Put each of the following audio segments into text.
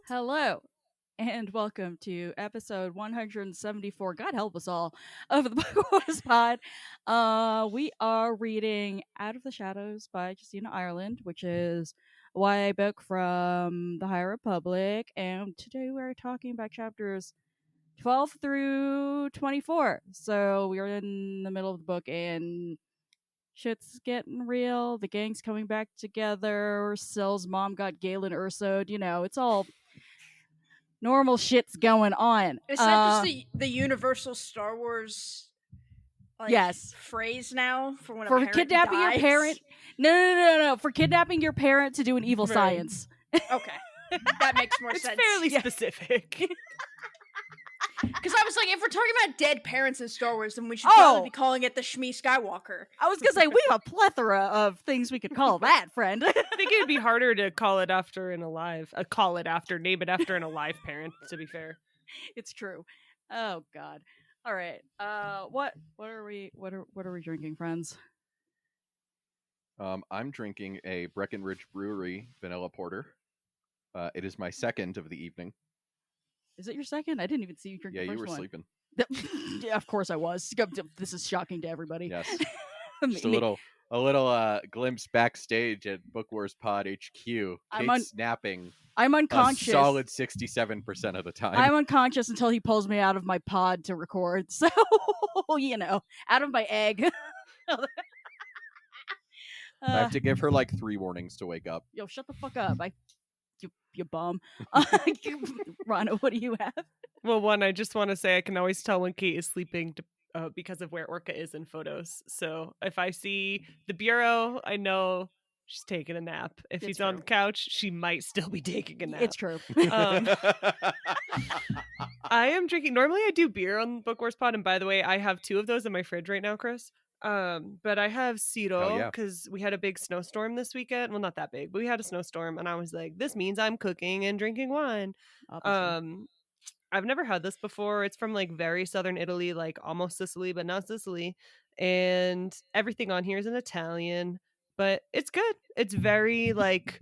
Hello, and welcome to episode 174. God help us all of the Book Wars Pod. We are reading Out of the Shadows by Justina Ireland, which is a YA book from the High Republic. And today we're talking about chapters 12 through 24. So we are in the middle of the book, and shit's getting real. The gang's coming back together. Sill's mom got Galen Ursoed. You know, it's all normal shit's going on. Is that just the universal Star Wars yes phrase now for when for a parent kidnapping dies? your parent? No. For kidnapping your parent to do an evil science. Okay, that makes more It's sense. fairly specific. Because I was like, if we're talking about dead parents in Star Wars, then we should probably be calling it the Shmi Skywalker. I was gonna say we have a plethora of things we could call that, friend. I think it'd be harder to call it after an alive. Name it after an alive parent. To be fair, it's true. Oh God. All right. What are we drinking, friends? I'm drinking a Breckenridge Brewery vanilla porter. It is my second of the evening. Is it your second? I didn't even see you drink the first you were one. sleeping. Yeah, of course I was. This is shocking to everybody. Yes. Just a little glimpse backstage at Book Wars Pod HQ. Kate's snapping. I'm unconscious. A solid 67% of the time. I'm unconscious until he pulls me out of my pod to record. So, out of my egg. I have to give her like 3 warnings to wake up. Yo, shut the fuck up. You bum. Rana, what do you have? Well, one, I just want to say I can always tell when Kate is sleeping because of where Orca is in photos. So if I see the bureau, I know she's taking a nap. If he's on the couch, she might still be taking a nap. It's true. I am drinking. Normally I do beer on Book Wars Pod. And by the way, I have 2 of those in my fridge right now, Chris. But I have Ciro because we had a big snowstorm this weekend. Well, not that big, but we had a snowstorm, and I was like, this means I'm cooking and drinking wine. Obviously. I've never had this before. It's from like very southern Italy, like almost Sicily, but not Sicily. And everything on here is in Italian, but it's good. It's very like,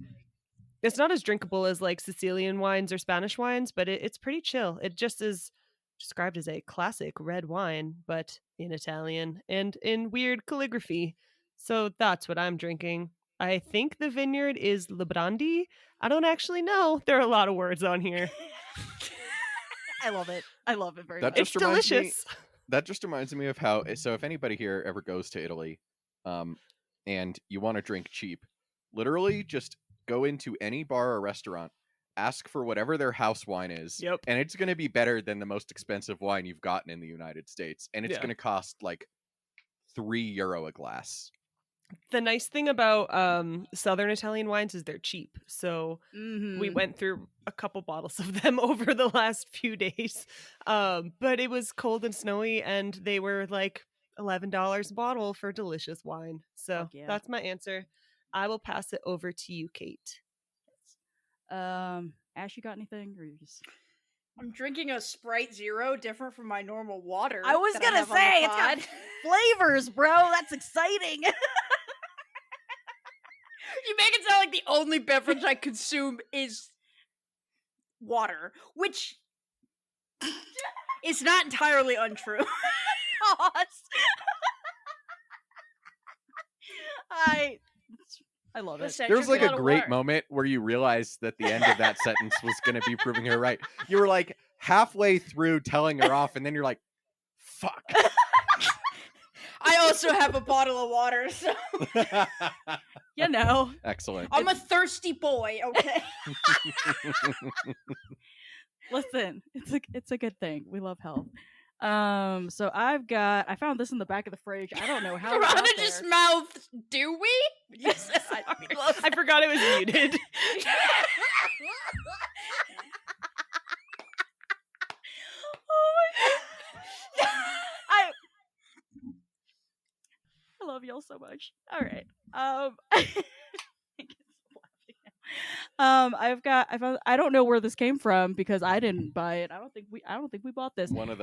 it's not as drinkable as like Sicilian wines or Spanish wines, but it's pretty chill. It just is described as a classic red wine, but in Italian and in weird calligraphy. So that's what I'm drinking. I think the vineyard is Librandi. I don't actually know. There are a lot of words on here. I love it. I love it very much. It's delicious. That just reminds me of how, so if anybody here ever goes to Italy and you want to drink cheap, literally just go into any bar or restaurant, ask for whatever their house wine is, and it's going to be better than the most expensive wine you've gotten in the United States, and it's going to cost like €3 a glass. The nice thing about Southern Italian wines is they're cheap. So we went through a couple bottles of them over the last few days. But it was cold and snowy, and they were like $11 a bottle for delicious wine. So that's my answer. I will pass it over to you, Kate. Ash, you got anything? Or you just... I'm drinking a Sprite Zero, different from my normal water. I was gonna say, it's got flavors, bro. That's exciting. You make it sound like the only beverage I consume is water, which is not entirely untrue. I love it. There was like a great moment where you realized that the end of that sentence was going to be proving her right. You were like halfway through telling her off, and then you're like, fuck. I also have a bottle of water, so you know. Excellent. I'm a thirsty boy, okay? Listen, it's a good thing. We love health. So I found this in the back of the fridge. I don't know how. Rana just mouthed, do we? Yes, I forgot it was muted. I love y'all so much. All right. I don't know where this came from because I didn't buy it. I don't think we bought this. One of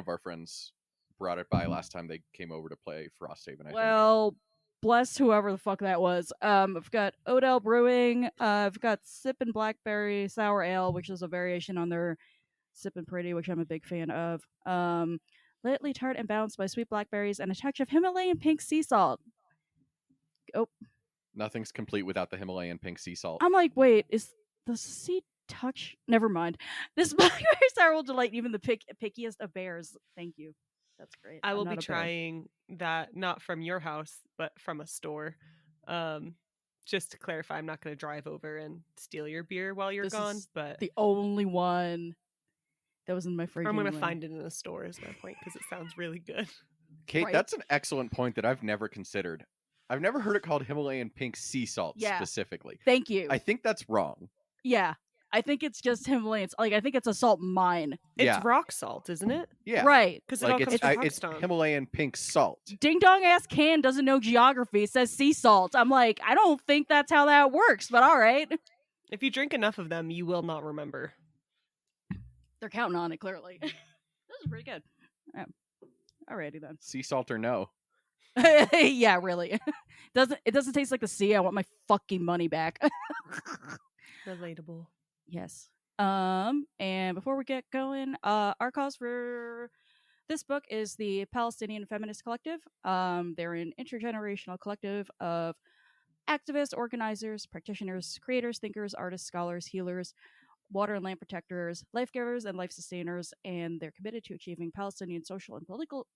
our friends brought it by last time they came over to play Frosthaven, I think. Well, bless whoever the fuck that was. I've got Odell Brewing. I've got Sippin' Blackberry Sour Ale, which is a variation on their Sippin' Pretty, which I'm a big fan of. Lightly tart and balanced by sweet blackberries and a touch of Himalayan pink sea salt. Oh, Nothing's complete without the Himalayan pink sea salt. I'm like, wait, is the sea touch? Never mind. This blackberry sour will delight even the pickiest of bears. Thank you. That's great. I I'm will not be a bear. trying that not from your house, but from a store. Just to clarify, I'm not going to drive over and steal your beer while you're This gone, is but the only one that was in my fridge. I'm going to anyway. find it in a store is my point because it sounds really good. Kate, Right. that's an excellent point that I've never considered. I've never heard it called Himalayan pink sea salt Yeah. specifically. Thank you. I think that's wrong. Yeah. I think it's just Himalayans. Like, I think it's a salt mine. It's Yeah. rock salt, isn't it? Yeah. Right. Because it all Like comes it's from it's Pakistan. Himalayan pink salt. Ding dong ass can doesn't know geography. It says sea salt. I'm like, I don't think that's how that works, but all right. If you drink enough of them, you will not remember. They're counting on it, clearly. This is pretty good. Alrighty then. Sea salt or no? Yeah, really. It doesn't taste like the sea. I want my fucking money back. Relatable. Yes. And before we get going, our cause for this book is the Palestinian Feminist Collective. They're an intergenerational collective of activists, organizers, practitioners, creators, thinkers, artists, scholars, healers, water and land protectors, life givers, and life sustainers, and they're committed to achieving Palestinian social and political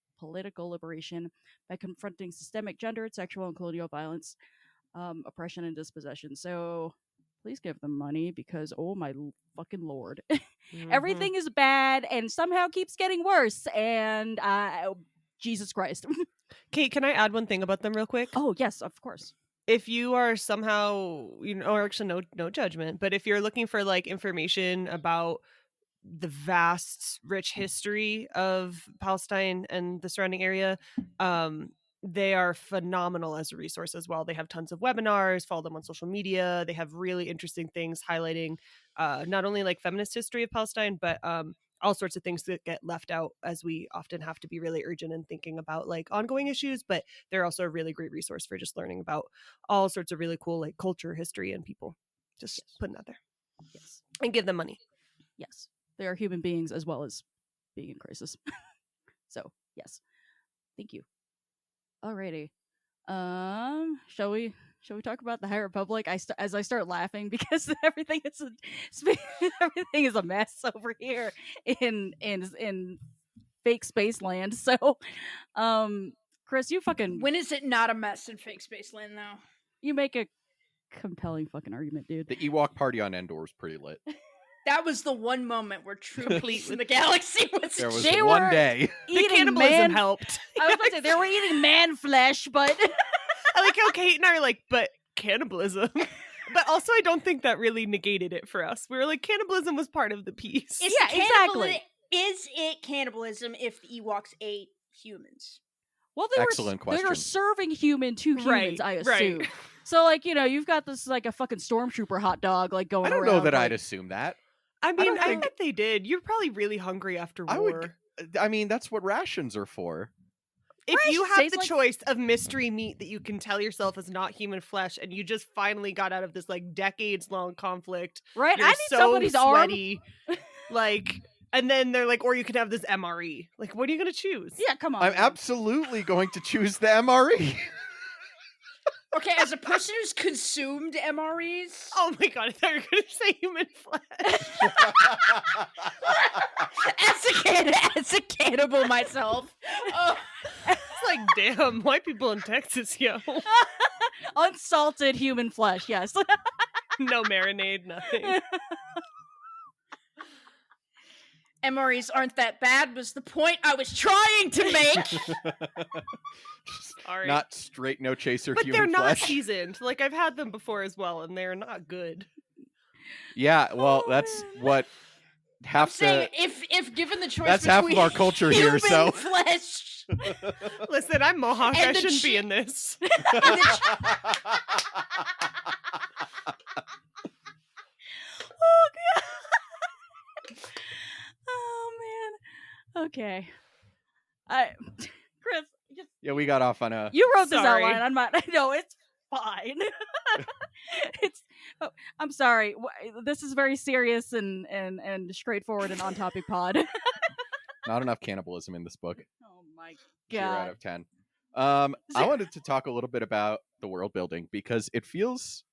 liberation by confronting systemic gendered, sexual, and colonial violence, oppression, and dispossession. So please give them money because, oh my fucking lord. Mhm. Everything is bad and somehow keeps getting worse. And Jesus Christ. Kate, can I add one thing about them real quick? Oh, yes, of course. If you are somehow, or actually no judgment, but if you're looking for like information about the vast, rich history of Palestine and the surrounding area, they are phenomenal as a resource as well. They have tons of webinars, follow them on social media. They have really interesting things highlighting not only like feminist history of Palestine, but all sorts of things that get left out, as we often have to be really urgent in thinking about like ongoing issues. But they're also a really great resource for just learning about all sorts of really cool like culture, history, and people. Just putting that there. Yes. And give them money. Yes. They are human beings as well as being in crisis. So, yes. Thank you. Alrighty. Shall we talk about the High Republic? As I start laughing because everything is a mess over here in fake space land. So, Chris, you fucking When is it not a mess in fake Spaceland, though? you make a compelling fucking argument, dude. The Ewok party on Endor is pretty lit. That was the one moment where true peace in the galaxy was. There was They one were day. The Eating cannibalism man. helped. I was about to say they were eating man flesh, but I like how Kate and I are like, but cannibalism. But also, I don't think that really negated it for us. We were like, cannibalism was part of the piece. Is Yeah, exactly. Is it cannibalism if the Ewoks ate humans? well, they Excellent were question. serving human to humans, Right, I right. assume. So, like, you've got this like a fucking stormtrooper hot dog like going I don't around. know that like, I'd assume that. I mean, don't I think- bet they did. You're probably really hungry after war. I would. I mean, that's what rations are for. If you Rations have tastes the like- choice of mystery meat that you can tell yourself is not human flesh, and you just finally got out of this like decades-long conflict, right? you're I need so somebody's arm. sweaty, like, and then they're like, or you could have this MRE. Like, what are you gonna choose? Yeah, come on. I'm man. absolutely going to choose the MRE. Okay, as a person who's consumed MREs, Oh my god, I thought you were gonna say human flesh. as a cannibal myself, It's like, damn, white people in Texas, yo. Unsalted human flesh. Yes. No marinade, nothing. MREs aren't that bad. Was the point I was trying to make? Sorry. Not straight no chaser But human they're not flesh. seasoned. Like, I've had them before as well, and they're not good. Yeah, well, that's man. what I'm half saying the if given the choice, That's half of between our culture here, human so- flesh Listen, I'm Mohawk. And I the shouldn't be chi- in this. Oh god. Oh man. Okay. Chris, just Yeah, we got off on a. you wrote this Sorry. outline. I'm not. No, it's fine. It's. Oh, I'm sorry. This is very serious and straightforward and on topic pod. Not enough cannibalism in this book. Oh my 0 out god. of 10. I wanted to talk a little bit about the world building because it feels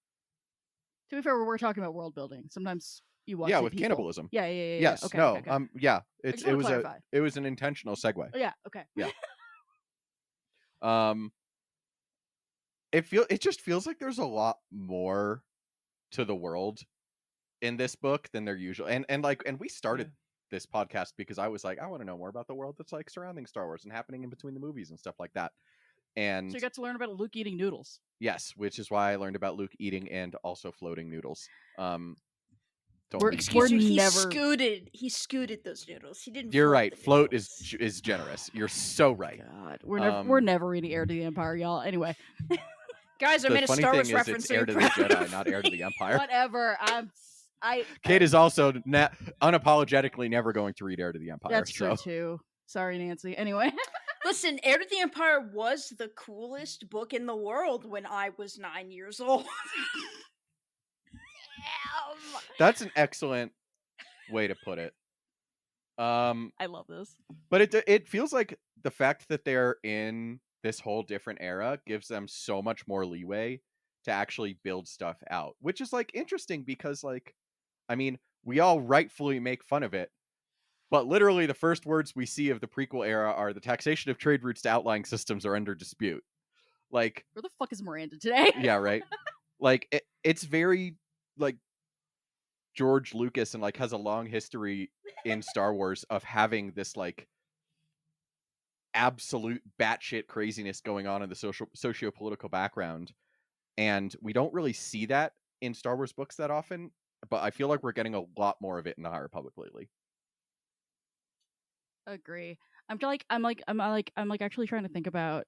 To be fair, we're talking about world building. Sometimes you watch. with cannibalism. Yeah. Yes. Okay, no. okay. Yeah. just It wanna was clarify. it was an intentional segue. Yeah. Okay. Yeah. It just feels like there's a lot more to the world in this book than there usually. And we started this podcast because I was like, I want to know more about the world that's like surrounding Star Wars and happening in between the movies and stuff like that. And So you got to learn about Luke eating noodles. yes, which is why I learned about Luke eating and also floating noodles. Don't We're- eat Excuse we're me, never- he scooted those noodles. He didn't. You're float right. the Float noodles. is generous. You're so right. God, we're never reading Heir to the Empire, y'all. Anyway, Guys, I The made a funny Star thing Wars is, reference. it's so Heir you're to the proud Jedi, of not Heir to me. the Empire. whatever. Kate is also unapologetically never going to read Heir to the Empire. That's true so. too. Sorry, Nancy. Anyway, Listen, Heir to the Empire was the coolest book in the world when I was 9 years old. Damn. That's an excellent way to put it. I love this. But it feels like the fact that they're in this whole different era gives them so much more leeway to actually build stuff out, which is like interesting because like, I mean, we all rightfully make fun of it, but literally the first words we see of the prequel era are the taxation of trade routes to outlying systems are under dispute. Like, Where the fuck is Miranda today? yeah, right. Like it's very like George Lucas and like has a long history in Star Wars of having this like absolute batshit craziness going on in the socio-political background, and we don't really see that in Star Wars books that often. But I feel like we're getting a lot more of it in the High Republic lately. Agree. I'm actually trying to think about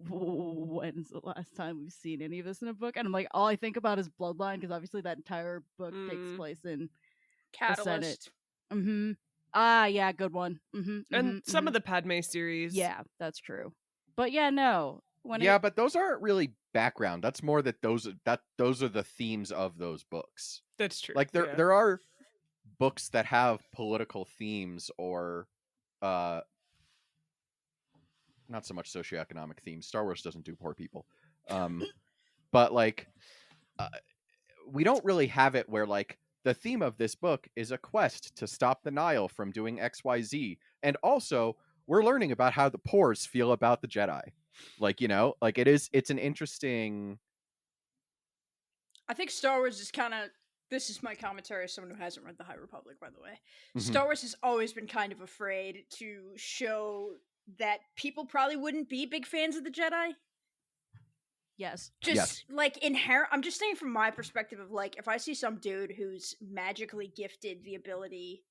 when's the last time we've seen any of this in a book, and I'm like, all I think about is Bloodline because obviously that entire book takes place in Catalyst. Mm-hmm. Ah, yeah, good one. And some of the Padme series. Yeah, that's true. But yeah, no. But those aren't really background. That's more that those are the themes of those books. That's true. Like there are books that have political themes or not so much socioeconomic themes. Star Wars doesn't do poor people. But like we don't really have it where like the theme of this book is a quest to stop the Nile from doing XYZ. And also we're learning about how the Poors feel about the Jedi. Like, like it's an interesting. I think Star Wars is kind of. This is my commentary as someone who hasn't read The High Republic, by the way. Mhm. Star Wars has always been kind of afraid to show that people probably wouldn't be big fans of the Jedi. Yes. Just like inherent. I'm just saying from my perspective of like, if I see some dude who's magically gifted the ability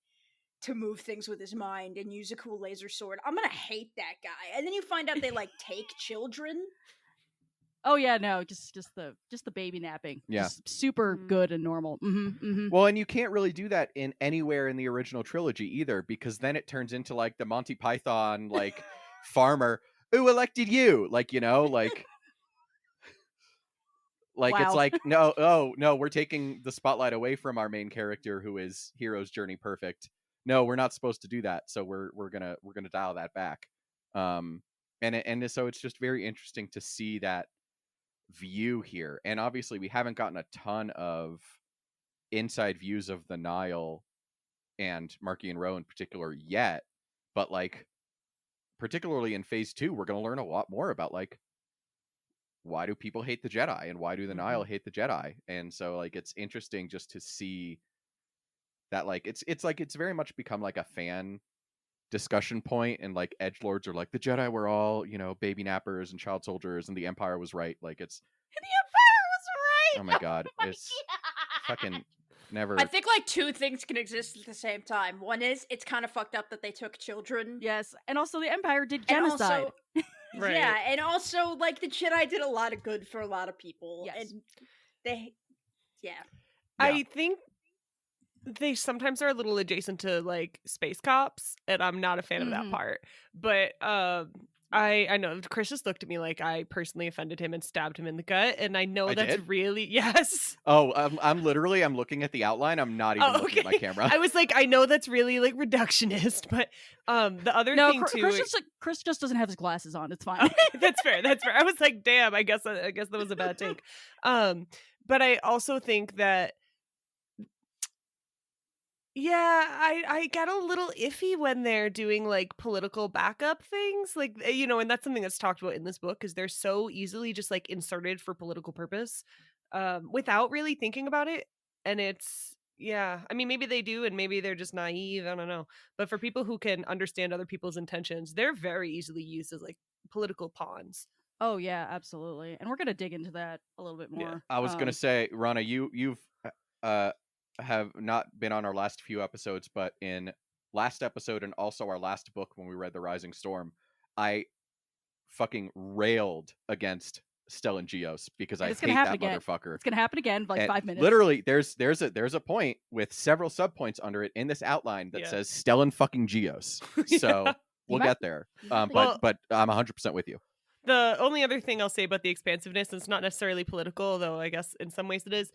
to move things with his mind and use a cool laser sword, I'm gonna hate that guy. And then you find out they like take children. Oh yeah, no, just the baby napping. Yeah. Just super good and normal. Well, and you can't really do that in anywhere in the original trilogy either, because then it turns into like the Monty Python like farmer who elected you, like like. Like Wow. It's like no, we're taking the spotlight away from our main character who is hero's journey perfect. No, we're not supposed to do that. So we're gonna dial that back. And so it's just very interesting to see that view here. And obviously we haven't gotten a ton of inside views of the Nile and Marky and Row in particular yet, but like particularly in phase 2, we're gonna learn a lot more about like why do people hate the Jedi and why do the Nile hate the Jedi. And so like it's interesting just to see that like it's very much become like a fan discussion point, and like edgelords are like the Jedi were all baby nappers and child soldiers and the Empire was right. Like it's The Empire was right. oh my god, it's fucking Never. I think like two things can exist at the same time. One is it's kind of fucked up that they took children. Yes, and also the Empire did And genocide. also, Right. yeah, and also like the Jedi did a lot of good for a lot of people. Yes. And they, yeah. I think they sometimes are a little adjacent to like space cops, and I'm not a fan of that part. But I know Chris just looked at me like I personally offended him and stabbed him in the gut, and I know that's did? really yes. Oh, I'm literally I'm looking at the outline. I'm not even looking at my camera. I was like, I know that's really like reductionist, but the other thing too, Chris just doesn't have his glasses on. It's fine. Okay, that's fair. That's fair. I was like, damn, I guess that was a bad take. But I also think that I get a little iffy when they're doing like political backup things, like and that's something that's talked about in this book because they're so easily just like inserted for political purpose, without really thinking about it. And it's I mean, maybe they do, and maybe they're just naive. I don't know. But for people who can understand other people's intentions, they're very easily used as like political pawns. Oh yeah, absolutely. And we're gonna dig into that a little bit more. Yeah. I was gonna say, Rana, you've have not been on our last few episodes, but in last episode and also our last book when we read The Rising Storm, I fucking railed against Stellan Gios because I hate that motherfucker. It's gonna happen again, like 5 minutes. Literally, there's a point with several subpoints under it in this outline that says Stellan fucking Gios. So we'll get there. But I'm 100% with you. The only other thing I'll say about the expansiveness, and it's not necessarily political, though I guess in some ways it is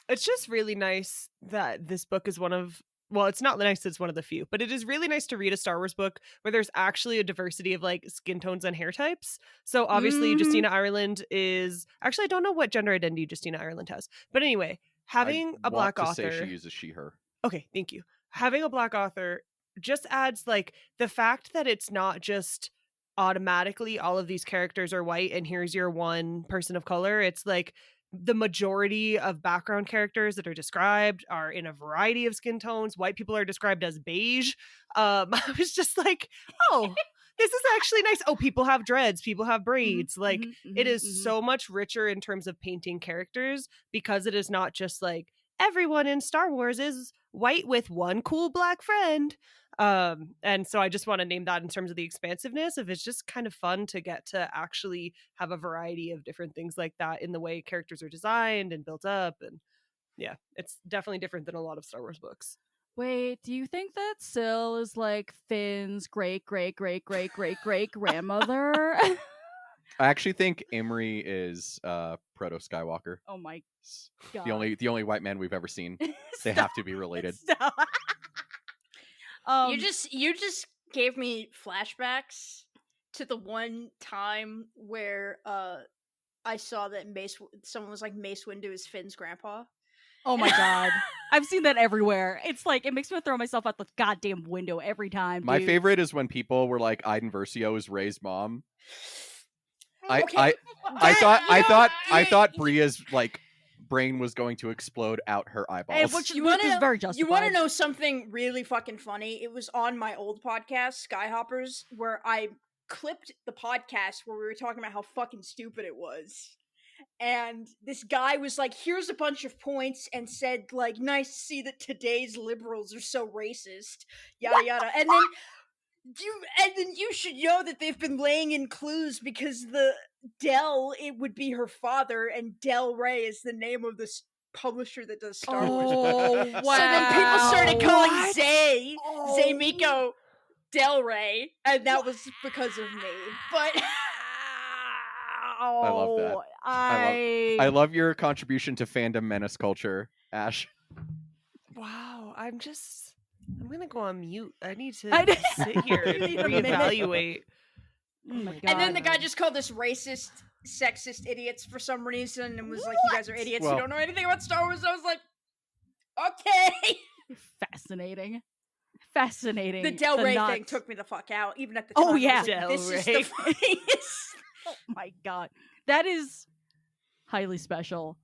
it's just really nice that this book is it's not nice it's one of the few, but it is really nice to read a Star Wars book where there's actually a diversity of like skin tones and hair types. So obviously Justina Ireland is actually, I don't know what gender identity Justina Ireland has, but anyway, having a black author, say she uses she her. Okay, thank you. Having a black author just adds like the fact that it's not just automatically all of these characters are white and here's your one person of color. It's like the majority of background characters that are described are in a variety of skin tones. White people are described as beige. I was just like, oh, this is actually nice. Oh, people have dreads, people have braids. It is so much richer in terms of painting characters because it is not just like everyone in Star Wars is white with one cool black friend. And so I just want to name that in terms of the expansiveness of it's just kind of fun to get to actually have a variety of different things like that in the way characters are designed and built up. And yeah, it's definitely different than a lot of Star Wars books. Wait, do you think that Syl is like Finn's great grandmother? I actually think Imri is Proto Skywalker. Oh my god. The only white man we've ever seen. They have to be related. You just gave me flashbacks to the one time where I saw that someone was like Mace Windu is Finn's grandpa. Oh my god. I've seen that everywhere. It's like it makes me throw myself out the goddamn window every time. My favorite is when people were like Iden Versio is Rey's mom. I thought Bria's like brain was going to explode out her eyeballs. Which is very justified. You want to know something really fucking funny? It was on my old podcast, Skyhoppers, where I clipped the podcast where we were talking about how fucking stupid it was. And this guy was like, here's a bunch of points, and said, like, nice to see that today's liberals are so racist, yada yada. And then you should know that they've been laying in clues because it would be her father, and Del Rey is the name of this publisher that does Star Wars. Wow. So then people started calling Zay Miko Del Rey, and that was because of me. But I love that. I love your contribution to fandom menace culture, Ash. Wow, I'm gonna go on mute. I need to sit here and reevaluate. Oh my god. And then the guy just called us racist, sexist idiots for some reason, and was like, "You guys are idiots. You don't know anything about Star Wars." I was like, "Okay." Fascinating. The Del Rey thing took me the fuck out, even at the time. Oh yeah, like, this is the funniest. Oh my god, that is highly special.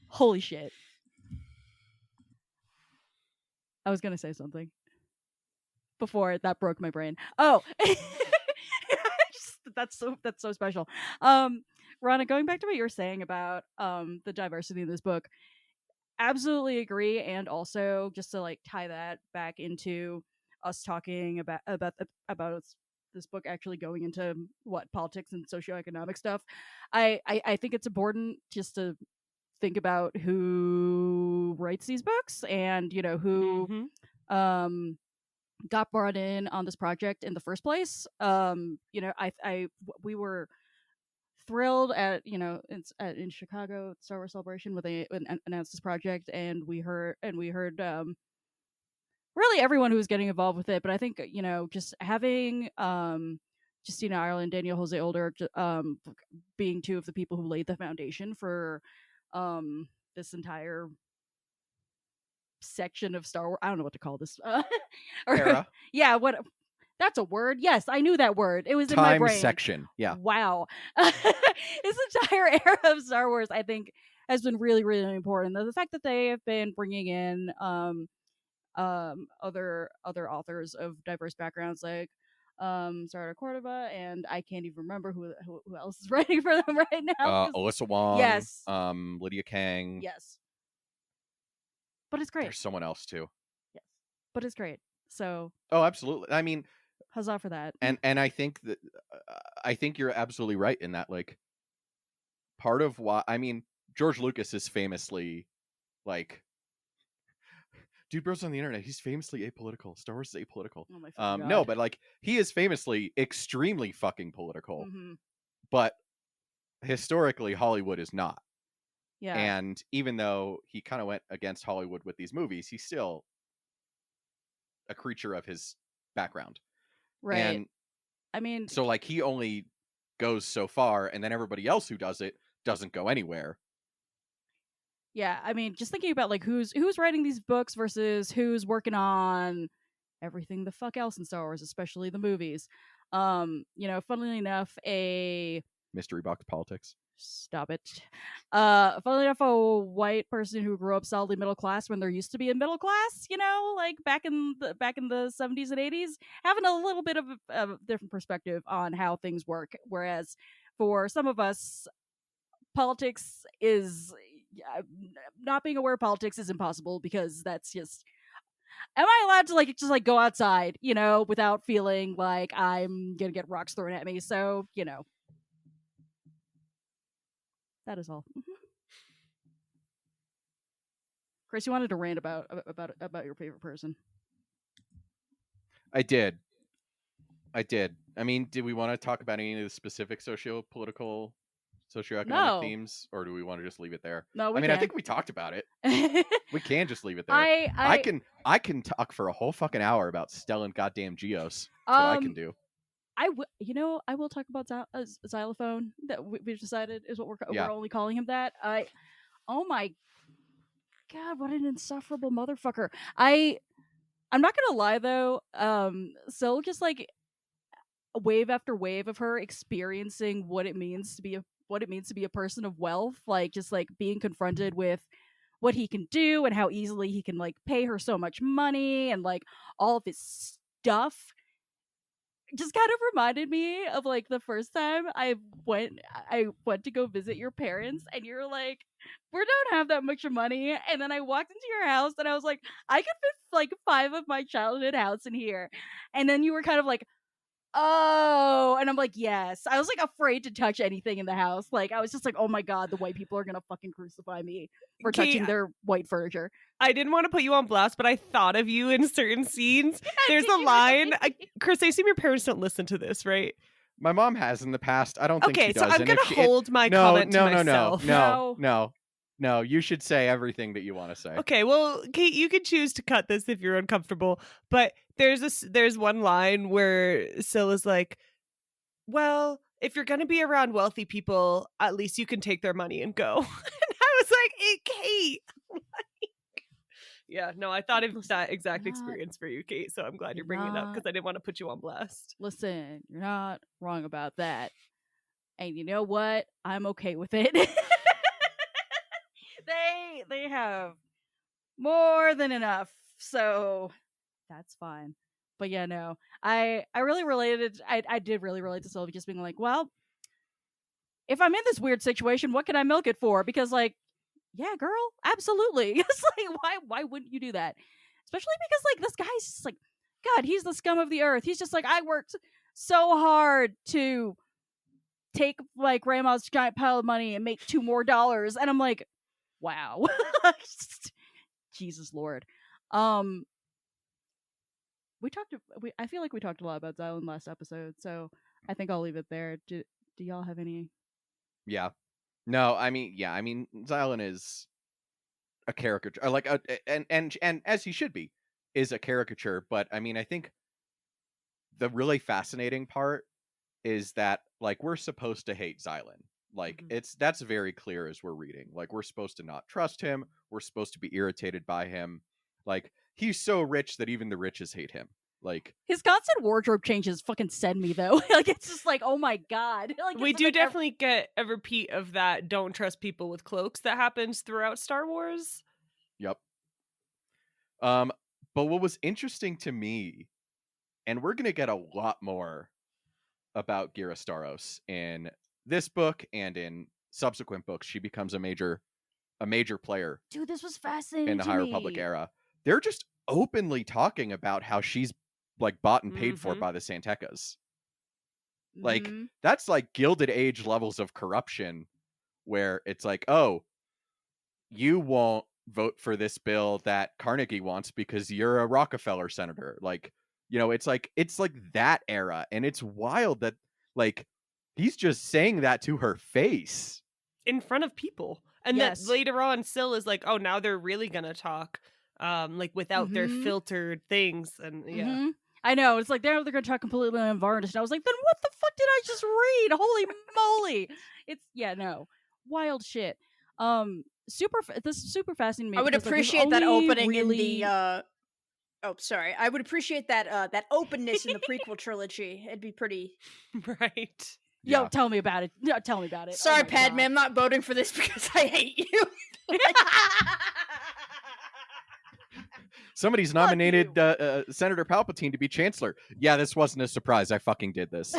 Holy shit. I was gonna say something before that broke my brain. Oh, that's so special. Rana, going back to what you were saying about the diversity in this book, absolutely agree. And also, just to like tie that back into us talking about this book actually going into what politics and socioeconomic stuff, I think it's important just to think about who writes these books and who Mm-hmm. got brought in on this project in the first place. We were thrilled at in Chicago Star Wars Celebration when they announced this project, and we heard really everyone who was getting involved with it. But I think just having Justina Ireland, Daniel Jose Older, being two of the people who laid the foundation for this entire section of Star Wars. I don't know what to call this. Era. Yeah, what? That's a word. Yes, I knew that word. It was in my Time brain. section. Yeah. Wow. This entire era of Star Wars, I think, has been really, really important. The fact that they have been bringing in other authors of diverse backgrounds, like Sarah Cordova, and I can't even remember who else is writing for them right now. Alyssa Wong. Yes. Lydia Kang. Yes. But it's great. There's someone else too. Yes. But it's great. So. Oh, absolutely. I mean, huzzah for that. And I think that I think you're absolutely right in that. Like, part of why, I mean, George Lucas is famously like, dude bros on the internet. He's famously apolitical. Star Wars is apolitical. Oh my God. No, but like, he is famously extremely fucking political. Mm-hmm. But historically, Hollywood is not. Yeah. And even though he kind of went against Hollywood with these movies, he's still a creature of his background. Right. And I mean, so like, he only goes so far, and then everybody else who does it doesn't go anywhere. Yeah, I mean, just thinking about like who's writing these books versus who's working on everything the fuck else in Star Wars, especially the movies. Funnily enough, a mystery box politics. Stop it. Funnily enough, a white person who grew up solidly middle class when there used to be a middle class, like back in the 70s and 80s, having a little bit of a different perspective on how things work. Whereas for some of us, politics is not being aware of politics is impossible, because that's just, am I allowed to just go outside, without feeling like I'm gonna get rocks thrown at me? So, that is all. Chris, you wanted to rant about your favorite person. I did. I mean, did we want to talk about any of the specific socioeconomic themes, or do we want to just leave it there? No, I think we talked about it. We can just leave it there. I can talk for a whole fucking hour about Stellan goddamn Geos. That's what I can do. I will talk about xylophone, that we've decided is what we're only calling him that. Oh my God, what an insufferable motherfucker. I'm not gonna lie though, so just like wave after wave of her experiencing what it means to be a person of wealth, like just like being confronted with what he can do and how easily he can like pay her so much money and like all of his stuff, just kind of reminded me of like the first time I went to go visit your parents, and you're like, we don't have that much money. And then I walked into your house and I was like, I could fit like 5 of my childhood house in here. And then you were kind of like, oh, and I'm like, yes. I was like afraid to touch anything in the house. Like, I was just like, oh my God, the white people are gonna fucking crucify me for touching their white furniture. I didn't want to put you on blast, but I thought of you in certain scenes. There's a line. Chris, I assume your parents don't listen to this, right? My mom has in the past. I don't think she does. Okay, so I'm gonna hold my comment to myself. No, you should say everything that you want to say. Okay, well, Kate, you can choose to cut this if you're uncomfortable, but there's one line where Syl is like, well, if you're gonna be around wealthy people, at least you can take their money and go. And I was like, hey, Kate. Yeah, no, I thought of that exact experience for you, Kate, so I'm glad you're bringing it up, because I didn't want to put you on blast. Listen, you're not wrong about that. And you know what? I'm okay with it. They have more than enough, so that's fine. But yeah, no, I really related. I did really relate to Sylvie, just being like, well, if I'm in this weird situation, what can I milk it for? Because like, yeah, girl, absolutely. It's like, why wouldn't you do that? Especially because like this guy's just like, God, he's the scum of the earth. He's just like, I worked so hard to take like grandma's giant pile of money and make $2 more, and I'm like, wow. Jesus Lord. Um, I feel like we talked a lot about Xylan last episode, so I think I'll leave it there. Do y'all have any? Yeah. No, I mean, Xylan is a caricature, like and as he should be, is a caricature. But I mean, I think the really fascinating part is that like we're supposed to hate Xylan. Like that's very clear as we're reading. Like we're supposed to not trust him. We're supposed to be irritated by him. Like he's so rich that even the riches hate him. Like his constant wardrobe changes fucking send me though. Like it's just like, oh my god. Like we do definitely get a repeat of that don't trust people with cloaks that happens throughout Star Wars. Yep. But what was interesting to me, and we're gonna get a lot more about Gira Staros in this book and in subsequent books. She becomes a major player. Dude, this was fascinating in the High Republic era. They're just openly talking about how she's like bought and paid for by the Santekas. Like that's like Gilded Age levels of corruption, where it's like, oh, you won't vote for this bill that Carnegie wants because you're a Rockefeller senator. Like, you know, it's like that era, and it's wild that like he's just saying that to her face in front of people, and that later on Syl is like, oh, now they're really gonna talk, like without their filtered things, and yeah. I know, it's like they're gonna talk completely unvarnished. And I was like, then what the fuck did I just read? Holy moly! It's wild shit. This is super fascinating. I would appreciate that opening in the. Oh, sorry. I would appreciate that that openness in the prequel trilogy. It'd be pretty. Right. Yo, tell me about it. No, tell me about it. Sorry, Padme, I'm not voting for this because I hate you. Somebody's nominated Senator Palpatine to be Chancellor. Yeah, this wasn't a surprise. I fucking did this.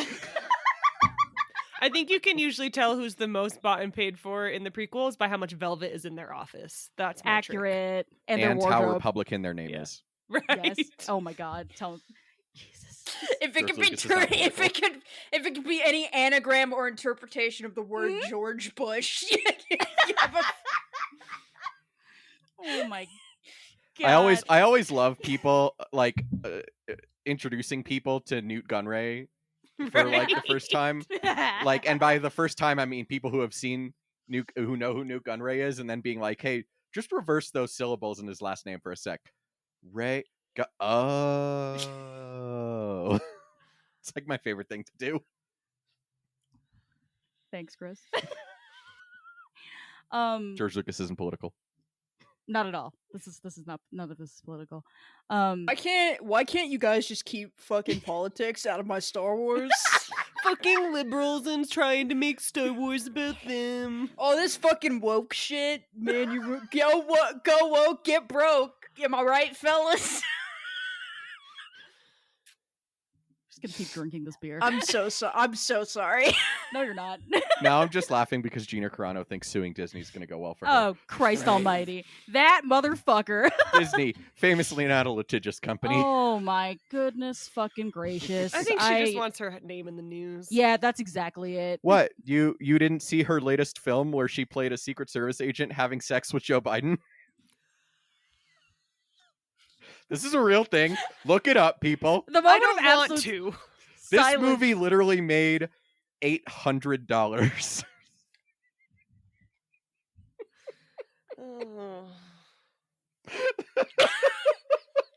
I think you can usually tell who's the most bought and paid for in the prequels by how much velvet is in their office. That's accurate. Trick. And their how Republican their name is. Right. Yes. Oh my god. Jesus. If it could be true, if it could be any anagram or interpretation of the word George Bush. Oh my god. I always love people like introducing people to Newt Gunray for like the first time. Like, and by the first time I mean people who have seen who know who Newt Gunray is, and then being like, hey, just reverse those syllables in his last name for a sec. Ray. Oh. It's like my favorite thing to do. Thanks, Chris. George Lucas isn't political. Not at all. This is not, none of this is political. Why can't you guys just keep fucking politics out of my Star Wars? Fucking liberals and trying to make Star Wars about them. All this fucking woke shit, man. You go woke, get broke. Am I right, fellas? Just gonna keep drinking this beer. I'm so sorry. No, you're not. Now I'm just laughing because Gina Carano thinks suing Disney is going to go well for her. Oh, Christ almighty. That motherfucker. Disney, famously not a litigious company. Oh my goodness fucking gracious. I think she just wants her name in the news. Yeah, that's exactly it. What? You didn't see her latest film where she played a Secret Service agent having sex with Joe Biden? This is a real thing. Look it up, people. I don't want to. This movie literally made $800.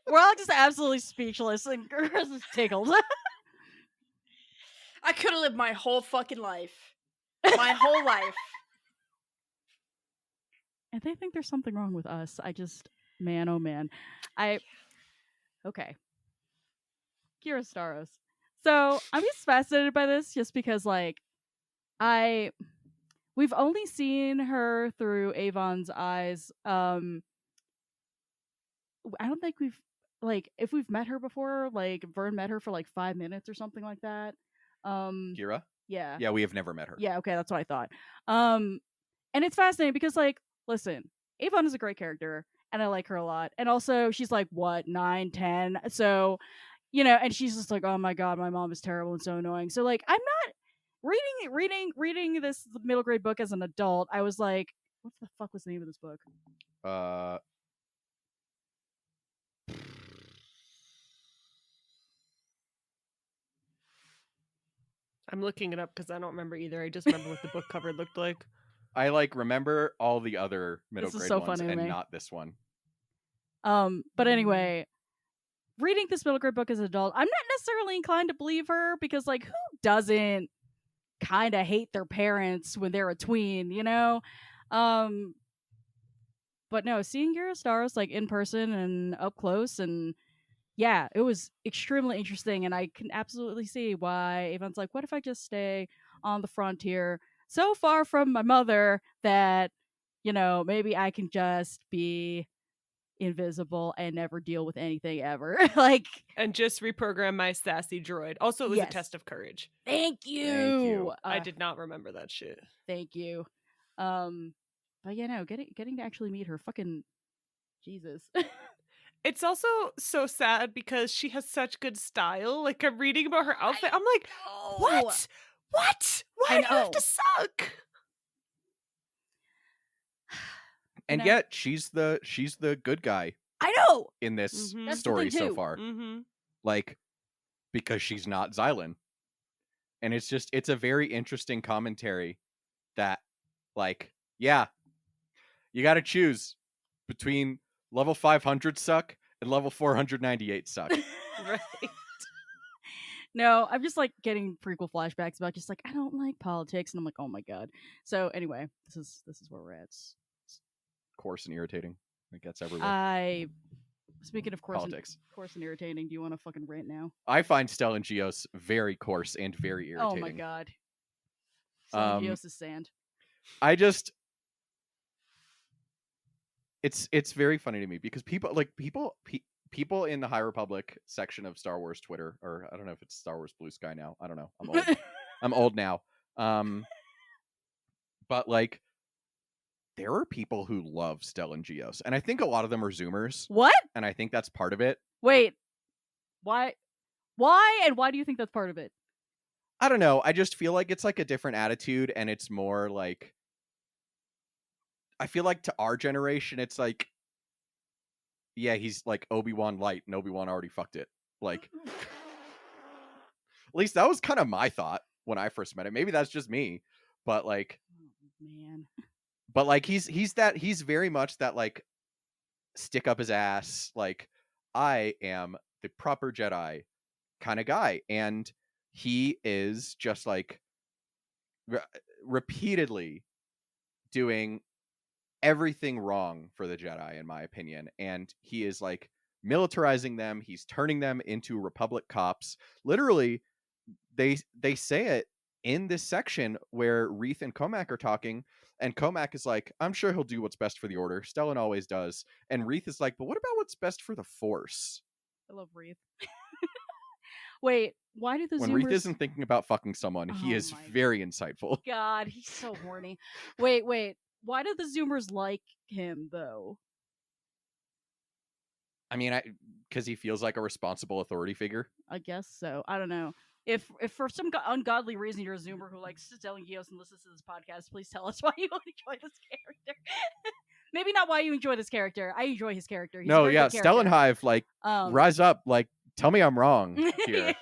We're all just absolutely speechless, and Chris is tickled. I could have lived my whole fucking life. My whole life. And they think there's something wrong with us. Man, oh man. Okay. Gira Staros. So I'm just fascinated by this just because, like, we've only seen her through Avon's eyes. I don't think if we've met her before, like, Vern met her for like 5 minutes or something like that. Gira? Yeah. Yeah, we have never met her. Yeah, okay, that's what I thought. And it's fascinating because, like, listen, Avon is a great character, and I like her a lot. And also, she's like what 9, 10, so and she's just like, oh my god, my mom is terrible and so annoying. So like, I'm not reading this middle grade book as an adult. I was like, what the fuck was the name of this book? Uh, I'm looking it up because I don't remember either. I just remember what the book cover looked like. I like remember all the other middle This is grade so ones funny to and me. not this one. But anyway, reading this middle grade book as an adult, I'm not necessarily inclined to believe her, because like, who doesn't kind of hate their parents when they're a tween, but no, seeing Gara Stars like in person and up close, and yeah, it was extremely interesting, and I can absolutely see why Avon's like, what if I just stay on the frontier so far from my mother that maybe I can just be invisible and never deal with anything ever. Like, and just reprogram my sassy droid. Also, it was a test of courage. Thank you. Thank you. I did not remember that shit. Thank you. But yeah, no, getting to actually meet her, fucking Jesus. It's also so sad because she has such good style. Like, I'm reading about her outfit. I'm like, what? What? Why do you have to suck? And yet she's the good guy. I know in this That's story the thing so too. far. Mm-hmm. Like, because she's not Xylan. And it's a very interesting commentary that, like, yeah, you got to choose between level 500 suck and level 498 suck. Right. No, I'm just like getting prequel flashbacks about just like, I don't like politics, and I'm like, oh my god. So anyway, this is where we're at. It's coarse and irritating. It gets everywhere. Speaking of Politics. coarse and irritating, do you want to fucking rant now? I find Stellan Geos very coarse and very irritating. Oh my god. Geos is sand. It's very funny to me because people in the High Republic section of Star Wars Twitter, or I don't know if it's Star Wars Blue Sky now. I don't know. I'm old. I'm old now. But like, there are people who love Stellan Geos, and I think a lot of them are Zoomers. What? And I think that's part of it. Wait. Why? And why do you think that's part of it? I don't know. I just feel like it's like a different attitude, and it's more like, I feel like to our generation, it's like, yeah, he's like Obi-Wan light, and Obi-Wan already fucked it. Like, at least that was kind of my thought when I first met him. Maybe that's just me, but like, oh, man. But like, he's very much that like stick up his ass, like, I am the proper Jedi kind of guy, and he is just like repeatedly doing everything wrong for the Jedi, in my opinion, and he is like militarizing them. He's turning them into Republic cops. Literally, they say it in this section where Reith and Comac are talking, and Comac is like, I'm sure he'll do what's best for the Order. Stellan always does. And Reith is like, but what about what's best for the Force? I love Reith. Wait, why do the when Zoomers... Reith isn't thinking about fucking someone, he is very insightful. God, he's so horny. Wait. Why do the Zoomers like him, though? I mean, because he feels like a responsible authority figure. I guess so. I don't know. If for some ungodly reason you're a Zoomer who likes Stellan Geos and listens to this podcast, please tell us why you enjoy this character. Maybe not why you enjoy this character. I enjoy his character. He's Stellan Hive, like, rise up, like, tell me I'm wrong here.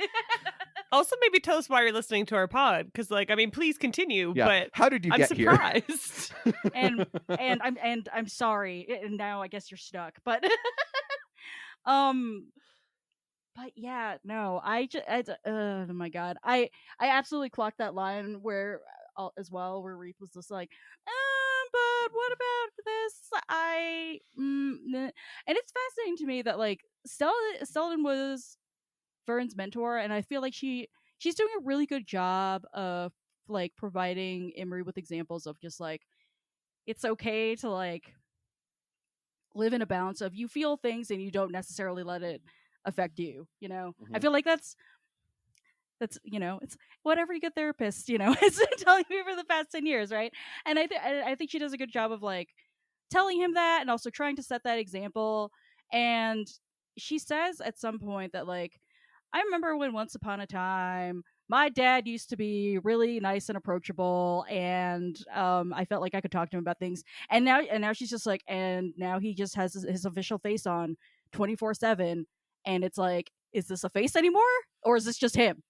Also, maybe tell us why you're listening to our pod, because, like, I mean, please continue. Yeah. But how did you get surprised. Here? and I'm sorry. And now I guess you're stuck. But But yeah, no, oh my god, I absolutely clocked that line where as well, where Reith was just like, but what about this? And it's fascinating to me that like Stellan was Vern's mentor, and I feel like she's doing a really good job of like providing Imri with examples of just like, it's okay to like live in a balance of you feel things and you don't necessarily let it affect you, I feel like that's it's whatever you get therapists, it's telling me for the past 10 years, right? And I think she does a good job of like telling him that and also trying to set that example. And she says at some point that, like, I remember when once upon a time my dad used to be really nice and approachable, and I felt like I could talk to him about things. And now she's just like, and now he just has his official face on 24/7, and it's like, is this a face anymore, or is this just him?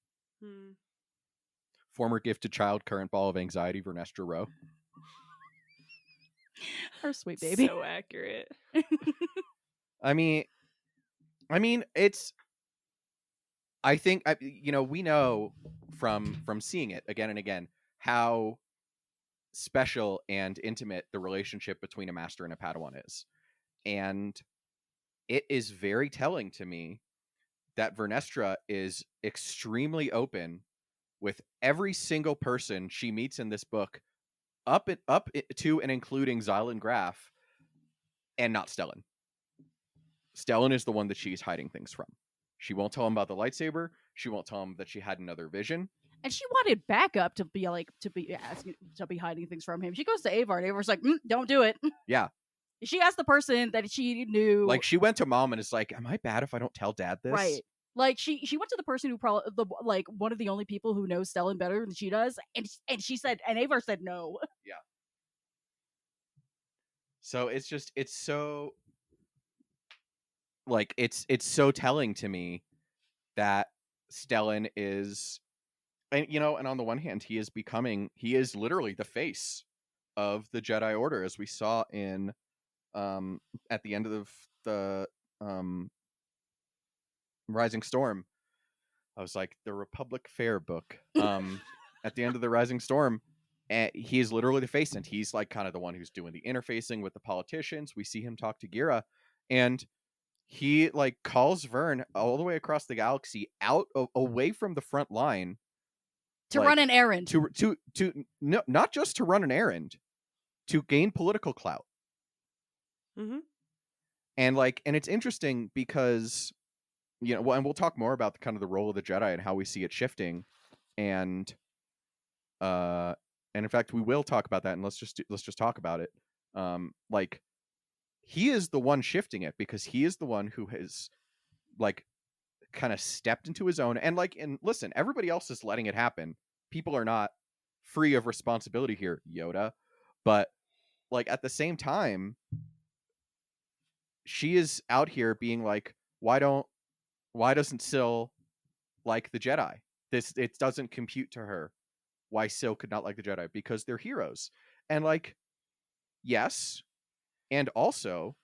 Former gifted child, current ball of anxiety, Vernestra Rowe. Her sweet baby. So accurate. I mean, it's. I think we know from seeing it again and again how special and intimate the relationship between a master and a Padawan is, and it is very telling to me that Vernestra is extremely open with every single person she meets in this book, up to and including Xylan Graf, and not Stellan. Stellan is the one that she's hiding things from. She won't tell him about the lightsaber. She won't tell him that she had another vision. And she wanted backup to be hiding things from him. She goes to Avar, and Avar's like, "Don't do it." Yeah. She asked the person that she knew. Like, she went to mom and is like, "Am I bad if I don't tell dad this?" Right. Like, she went to the person who probably one of the only people who knows Stellan better than she does, and she said, and Avar said no. Yeah. So it's so, like, it's so telling to me that Stellan is, and and on the one hand, he is literally the face of the Jedi Order, as we saw in at the end of the Rising Storm. I was like, the Republic Fair book. At the end of the Rising Storm, and he is literally the face, and he's like kind of the one who's doing the interfacing with the politicians. We see him talk to Gira, and he like calls Vern all the way across the galaxy out away from the front line to run an errand. To no, not just to run an errand, to gain political clout. Mm-hmm. And it's interesting because and we'll talk more about the kind of the role of the Jedi and how we see it shifting, and in fact we will talk about that, and let's just talk about it. Like, he is the one shifting it, because he is the one who has like kind of stepped into his own, and listen, everybody else is letting it happen. People are not free of responsibility here, Yoda, but like at the same time, she is out here being like, why doesn't Syl like the Jedi? It doesn't compute to her why Syl could not like the Jedi, because they're heroes. And yes, and also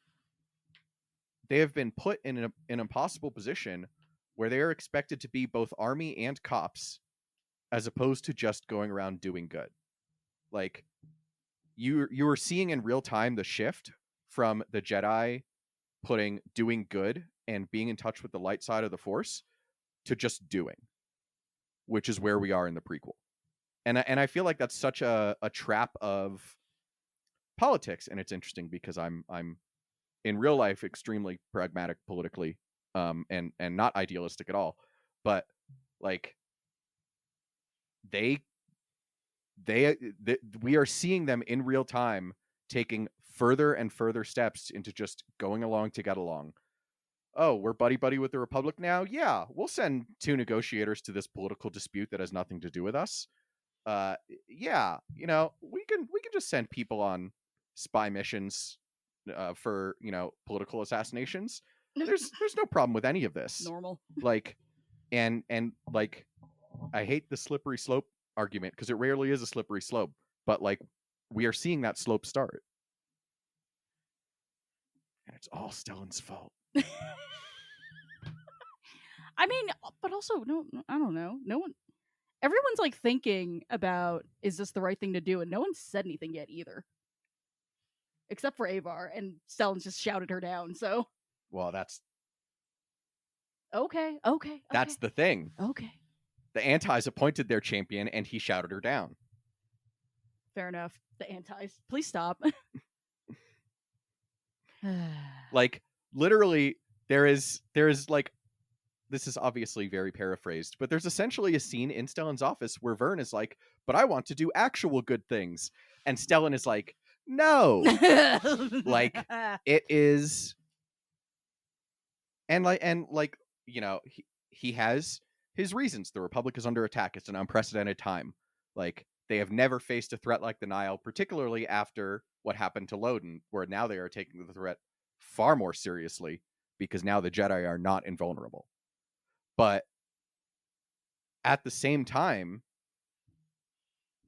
they have been put in an impossible position where they are expected to be both army and cops, as opposed to just going around doing good. Like, you are seeing in real time the shift from the Jedi doing good and being in touch with the light side of the Force to just doing, which is where we are in the prequel. And I feel like that's such a trap of politics, and it's interesting because I'm in real life extremely pragmatic politically, and not idealistic at all, but like we are seeing them in real time taking further and further steps into just going along to get along. Oh, we're buddy with the Republic now? Yeah, we'll send 2 negotiators to this political dispute that has nothing to do with us. Yeah, we can just send people on spy missions for political assassinations. There's no problem with any of this. Normal. Like, and like, I hate the slippery slope argument, because it rarely is a slippery slope, but like, we are seeing that slope start, and it's all Stellan's fault. I mean, but also, no, I don't know. No one, everyone's like thinking about, is this the right thing to do? And no one said anything yet either, except for Avar, and Stellan just shouted her down. So, well, that's okay. That's the thing. Okay. The Antis appointed their champion, and he shouted her down. Fair enough. The Antis, please stop. Like, literally, there is like, this is obviously very paraphrased, but there's essentially a scene in Stellan's office where Vern is like, but I want to do actual good things. And Stellan is like, No. Like, it is, and like he has his reasons. The Republic is under attack. It's an unprecedented time. Like, they have never faced a threat like the Nile, particularly after what happened to Loden, where now they are taking the threat far more seriously because now the Jedi are not invulnerable. But at the same time,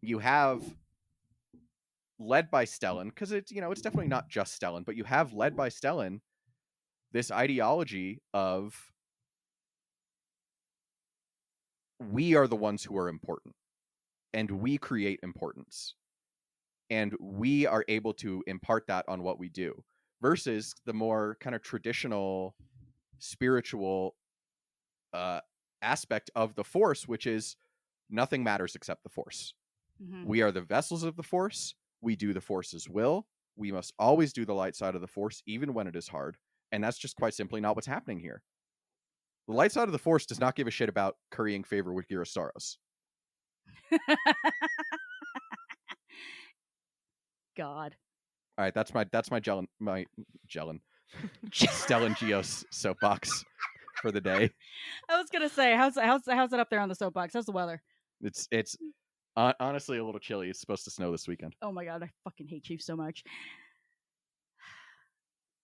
you have, led by Stellan, because it's definitely not just Stellan, but you have, led by Stellan, this ideology of we are the ones who are important, and we create importance, and we are able to impart that on what we do, versus the more kind of traditional spiritual aspect of the Force, which is nothing matters except the Force. Mhm. We are the vessels of the Force. We do the Force's will. We must always do the light side of the Force, even when it is hard. And that's just quite simply not what's happening here. The light side of the Force does not give a shit about currying favor with Gira Staros. God. All right, that's my Stellan Geos soapbox for the day. I was gonna say, how's it up there on the soapbox? How's the weather? It's honestly a little chilly. It's supposed to snow this weekend. Oh my god, I fucking hate Chief so much.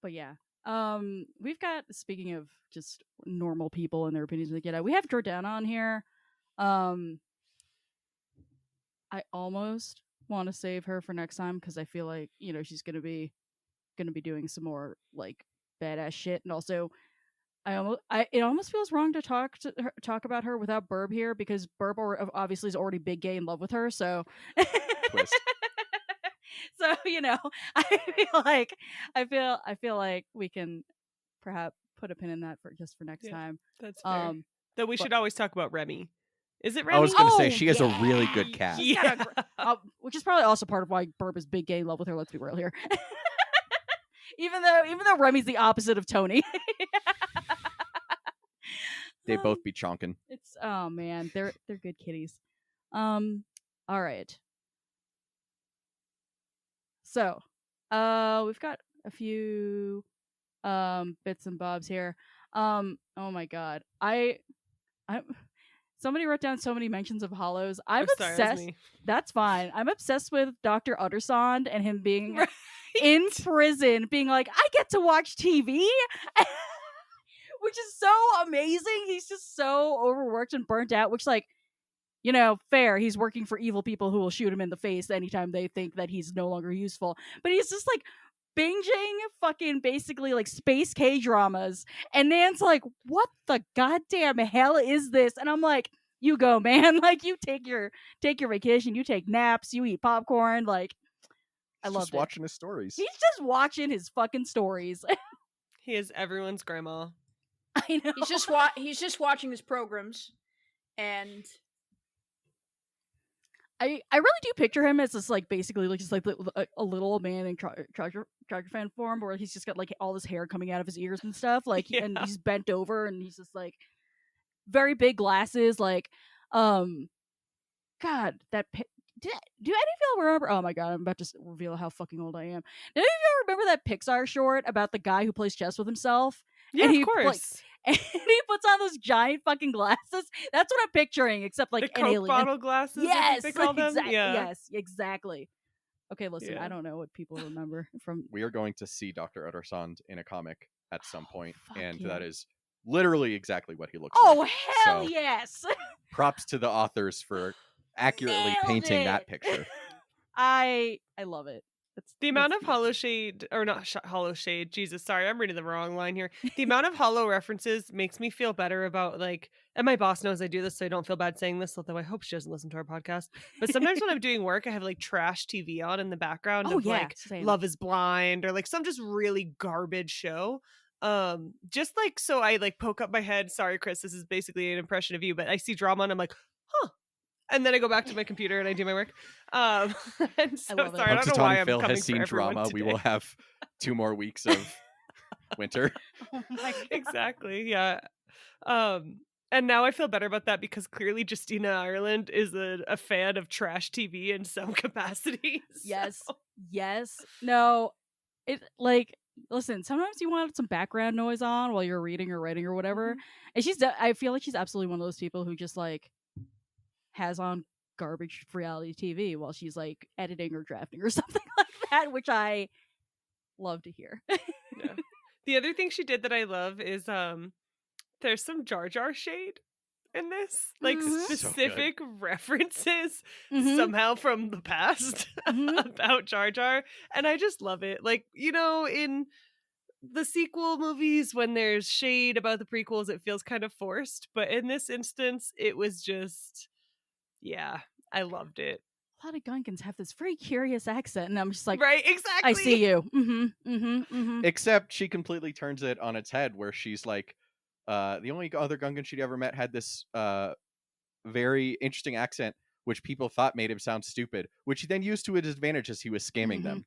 But yeah, we've got, speaking of just normal people and their opinions they get out, we have Jordana on here. I almost want to save her for next time because I feel like she's gonna be doing some more like badass shit, and also it almost feels wrong to talk about her without Burb here, because Burb obviously is already big gay in love with her. So, Twist. so I feel like we can perhaps put a pin in that for next time. That's fair. Though we should always talk about Remy. Is it Remy? I was going to say she has a really good cat. Yeah. Which is probably also part of why Burb is big gay in love with her. Let's be real here. even though Remy's the opposite of Tony. They both be chonkin'. It's, oh man, they're good kitties. All right. So, we've got a few bits and bobs here. Oh my god. Somebody wrote down so many mentions of Hollows. I'm obsessed. That's fine. I'm obsessed with Dr. Uttersond and him being in prison, being like, I get to watch TV. Which is so amazing. He's just so overworked and burnt out, which, like, fair. He's working for evil people who will shoot him in the face anytime they think that he's no longer useful. But he's just, like, binging fucking basically, like, space K-dramas. And Nan's like, what the goddamn hell is this? And I'm like, you go, man. Like, you take your vacation. You take naps. You eat popcorn. Like, I love it. He's just watching his stories. He's just watching his fucking stories. He is everyone's grandma. I know. He's just watching his programs, and I really do picture him as this, like, basically like just like a little old man in Charger fan form, where he's just got like all this hair coming out of his ears and stuff, like, and he's bent over and he's just like very big glasses, like, God, that. Do any of y'all remember? Oh my god, I'm about to reveal how fucking old I am. Do any of y'all remember that Pixar short about the guy who plays chess with himself? Yeah, and of course. Like, and he puts on those giant fucking glasses. That's what I'm picturing, except like the an Coke alien. bottle glasses. Yes, they call them. exactly. Yeah. Yes, exactly. Okay, listen, Yeah. I don't know what people remember from. We are going to see Dr. Uttersond in a comic at some point, and yeah. that is literally exactly what he looks Oh like. hell So, yes! props to the authors for accurately Nailed painting it. that picture. I love it. The amount of hollow shade, or not hollow shade, Jesus, sorry, I'm reading the wrong line here. The amount of hollow references makes me feel better about, like, and my boss knows I do this, so I don't feel bad saying this, although I hope she doesn't listen to our podcast. But sometimes when I'm doing work, I have, like, trash TV on in the background of, like, same. Love is Blind, or, like, some just really garbage show. Just, like, so I, like, poke up my head. Sorry, Chris, this is basically an impression of you, but I see drama and I'm like, huh. And then I go back to my computer and I do my work. And so, sorry, I don't know why I'm Phil coming has seen for everyone drama. today. We will have 2 more weeks of winter. Oh my god. Exactly, yeah. And now I feel better about that because clearly Justina Ireland is a fan of trash TV in some capacity. Yes. Yes. No. It like listen. Sometimes you want some background noise on while you're reading or writing or whatever. And I feel like she's absolutely one of those people who just like has on garbage reality TV while she's like editing or drafting or something like that, which I love to hear. Yeah. The other thing she did that I love is there's some Jar Jar shade in this, like Mhm. specific references Mhm. somehow from the past Mhm. about Jar Jar, and I just love it. Like, you know, in the sequel movies when there's shade about the prequels, it feels kind of forced, but in this instance it was just, yeah, I loved it. A lot of Gungans have this very curious accent, and I'm just like, Right, exactly. I see you. Except she completely turns it on its head, where she's like, the only other Gungan she'd ever met had this very interesting accent, which people thought made him sound stupid, which he then used to his advantage as he was scamming them.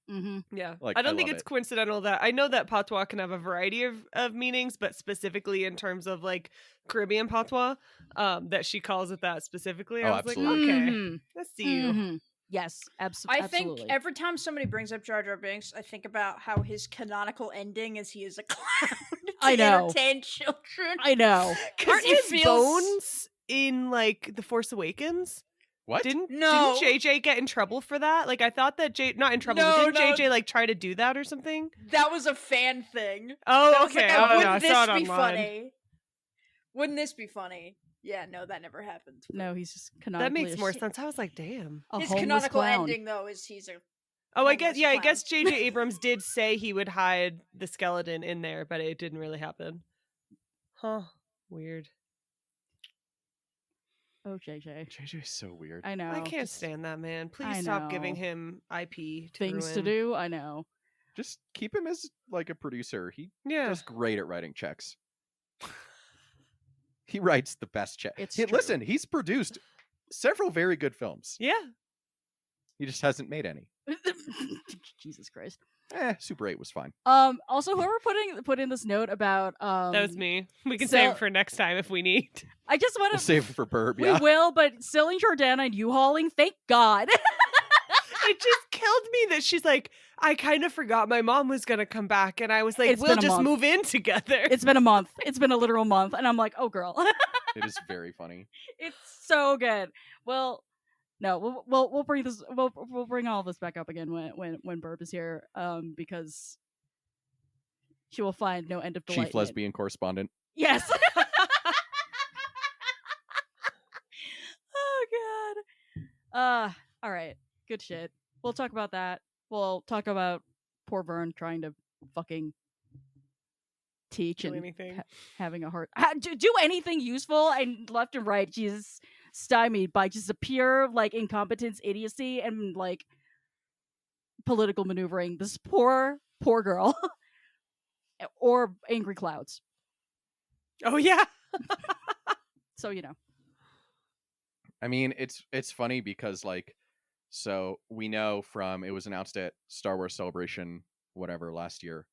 Yeah. Like, I don't I think love it's it. coincidental that I know that patois can have a variety of meanings, but specifically in terms of like Caribbean patois, that she calls it that specifically. Oh, I was absolutely. like, okay, I see you. Yes, I think absolutely. every time somebody brings up Jar Jar Binks, I think about how his canonical ending is he is a clown to I know. entertain children. I know. Because Aren't he his feels bones in like The Force Awakens? What? Didn't No. JJ get in trouble for that? Like I thought that not in trouble, No, but didn't no. JJ like try to do that or something? That was a fan thing. Oh, That was okay. like, I don't know. I wouldn't saw this it be online. funny? Wouldn't this be funny? Yeah, no, that never happened. No, he's just canonically. That makes more sense. I was like, damn. A His homeless canonical clown. ending, though, is he's a Oh, I guess homeless yeah. I clown. guess J.J. Abrams did say he would hide the skeleton in there, but it didn't really happen. Huh? Weird. Oh, JJ. JJ's so weird. I know. I can't just stand that man. I Please stop giving know. him IP to things to ruin. do. I know. Just keep him as like a producer. He Yeah. does great at writing checks. He writes the best check. It's Hey, true. listen, he's produced several very good films. Yeah. He just hasn't made any. Jesus Christ. Super 8 was fine. Also, whoever put in this note about That was me. We can so- save it for next time if we need. I just want We'll to save it for Burb, We yeah. will, but selling Jordana and U-hauling, thank God. It just killed me that she's like, I kind of forgot my mom was gonna come back, and I was like, It's we'll been a just month. move in together. It's been a month. It's been a literal month, and I'm like, oh girl. It is very funny. It's so good. Well, no, we'll bring this. We'll bring all this back up again when Burb is here, because she will find no end of delight. Chief lesbian correspondent. Yes. Oh god. All right. Good shit. We'll talk about that. We'll talk about poor Vern trying to fucking teach Do and anything. having a heart do anything useful, and left and right she's stymied by just a pure like incompetence, idiocy, and like political maneuvering. This poor girl. Or angry clouds. Oh yeah. So you know. I mean, it's funny because like, so we know from, it was announced at Star Wars Celebration whatever last year,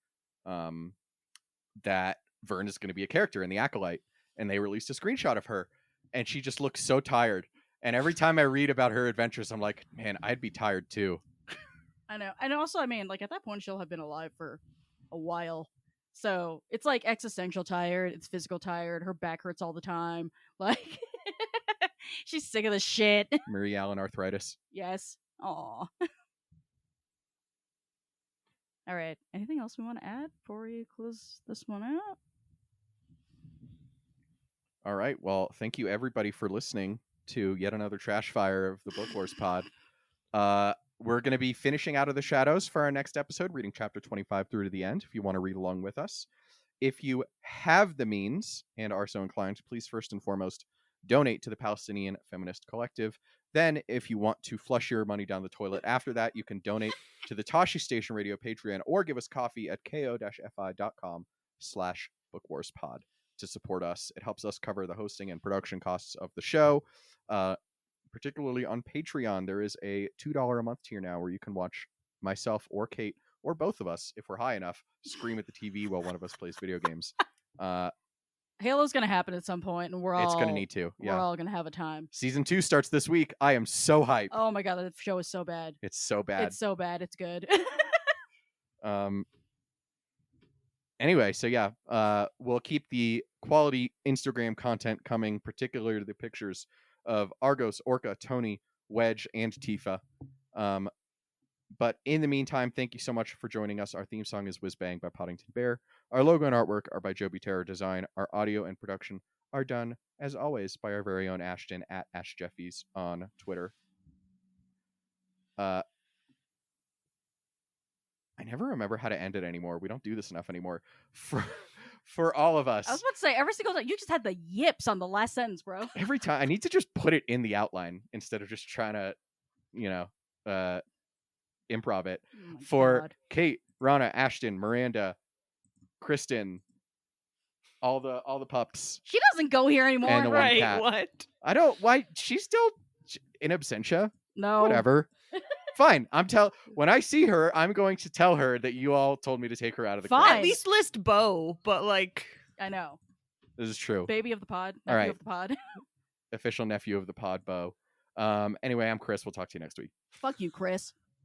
that Vern is going to be a character in The Acolyte, and they released a screenshot of her, and she just looks so tired. And every time I read about her adventures, I'm like, man, I'd be tired too. I know. And also, I mean, like at that point she'll have been alive for a while. So it's like existential tired, it's physical tired, her back hurts all the time. Like she's sick of the shit. Mary Allen arthritis. Yes. Aw. All right. Anything else we want to add before we close this one out? All right. Well, thank you everybody for listening to yet another trash fire of the Book Wars pod. We're going to be finishing Out of the Shadows for our next episode, reading chapter 25 through to the end, if you want to read along with us. If you have the means and are so inclined, please first and foremost donate to the Palestinian Feminist Collective. Then, if you want to flush your money down the toilet after that, you can donate to the Tashi Station Radio Patreon or give us coffee at ko-fi.com/bookwarspod to support us. It helps us cover the hosting and production costs of the show. Particularly on Patreon, there is a $2 a month tier now where you can watch myself or Kate or both of us, if we're high enough, scream at the TV while one of us plays video games. Halo's gonna happen at some point, and It's gonna need to. We're Yeah. all gonna have a time. Season 2 starts this week. I am so hyped. Oh my god, that show is so bad. It's so bad. It's so bad. It's good. Anyway, so yeah, we'll keep the quality Instagram content coming, particularly the pictures of Argos, Orca, Tony, Wedge, and Tifa. But in the meantime, thank you so much for joining us. Our theme song is Whiz Bang by Poddington Bear. Our logo and artwork are by Joby Terror Design. Our audio and production are done, as always, by our very own Ashton at AshJeffies on Twitter. I never remember how to end it anymore. We don't do this enough anymore. For all of us. I was about to say, every single time, you just had the yips on the last sentence, bro. Every time. I need to just put it in the outline instead of just trying to, improv it. Oh For God. Kate, Rana, Ashton, Miranda, Kristen, all the pups. She doesn't go here anymore. And the one Right, cat. what? I don't, why, she's still in absentia? No. Whatever. Fine. When I see her, I'm going to tell her that you all told me to take her out of the Fine. class. At least list Bo, but like... I know. This is true. Baby of the pod. All Nephew right. of the pod. Official nephew of the pod, Bo. Anyway, I'm Chris. We'll talk to you next week. Fuck you, Chris.